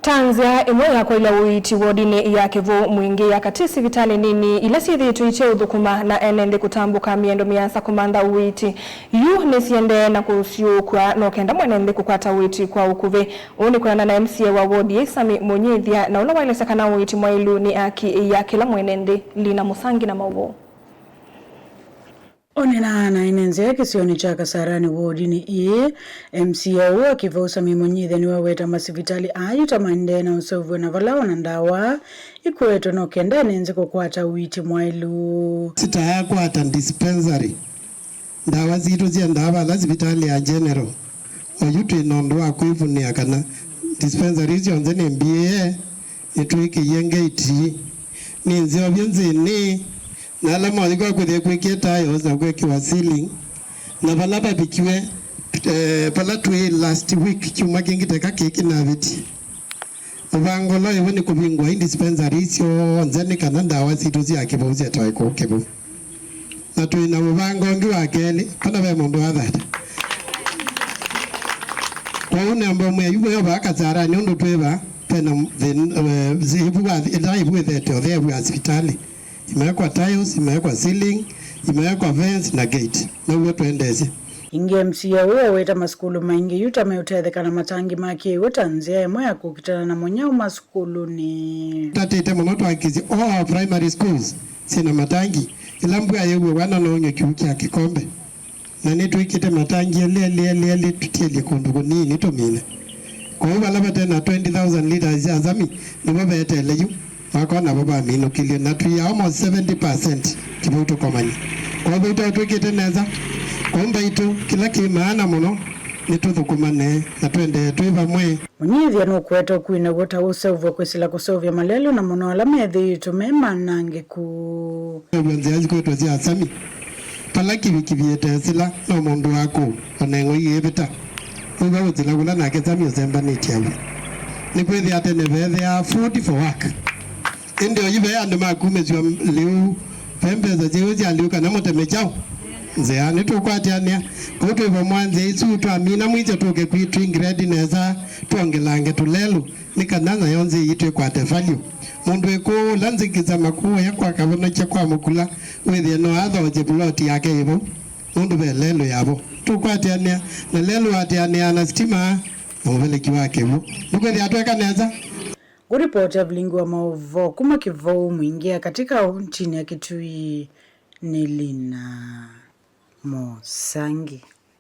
Tanzia imwe yako ila uiti wodine ya Kivu mwingi ya katisi vitali nini ila sithi tuiche udhukuma na enende kutambuka miendo miasa kumanda uiti yu nesiende na kusiukwa no kenda mwenende kukwata uiti kwa ukuve uni kuna na MCA wa wodi Sami Munyithia na ula waile sakana uiti mwailu ni aki ya kila mwenende Lina Musangi na Maubo. Onena na inenze kisioni cha Kasarani wodi ni iye MCA wa Kivu Sami Munyithia ni waweta masivitali ayu tamande na usovu na valao na ndawa ikuweto no kenda nenze kukwata uiti mwailu sita ya kwata dispensary ndawa zitu zia ndawa la sivitali ya general oyutu inondwa kuifunia kana dispensary zio nzene MBA ituiki yenge iti ni nzio vyonzini na alama walikuwa kwekie tayo za kwekiwa ceiling na palapa pikiwe palatue last week chuma kingiteka keki na viti uvangolo yewe ni kubingwa hii dispensary isio nzeni kana ndawa zitu zia Kivu zia toa iko Kivu na tuina uvangongi wa keli pana we mundu wa that kwa une ambao mweyuwe yoba Kasarani undu tuweba pena zihibu wa idhaibu wetheto thebu ya hospitali imewekwa tiles, imewekwa ceiling, imewekwa fence na gate. Na uwe tuendeze. Inge MCA uwe weta maskulu maingi yuta meutetheka na matangi maki uta nzia moya kukitana na monyau maskulu ni tatete monoto akizi all primary schools sina matangi ilambu ya yewe wana na unyo kiuki ya kikombe na nitu ikite matangi ele tutieli kundugu nini tomine kwa huwa laba tena 20,000 liters ya zami ni wabe ete ele yu wako na baba mino kili na tuya almost 70% kibuto komani kwa hivyo tuwekete neza kwa mba itu kila kimaana mono nituthukumane na twende tuiva mwe Munyithia nukweta kuina gota usevu kwesila kusovya malelo na mono alamethi tumema nange ku nziazi kwetu zia Sami palaki wikiviete sila na mundu wako onengo yebeta uga uzila kula na Sami usemba ni chiawe ni kwethi atene vethe ya food for work ndio yibe ande makume zwa liu pembeza jeozi aliuka na moteme chao nzea tukwatiania kutu ibo mwanze isu twamina mwiche tuke kwitu grade neza tuongelange tulelu nikanana yonze yitwe kwate value mundu eko lanzikiza makuwa yakwa kabona cha kwa mukula wethie no atho je plot yake ibo mundu belelo yabo tukwatiania na lelo atiania na stima mbele kiwake bo nukweli atweka neza. Kuripoti ya Vilingu wa Mauvo kuma Kivu mwingia katika nchini ya Kitui ni Lina Musangi.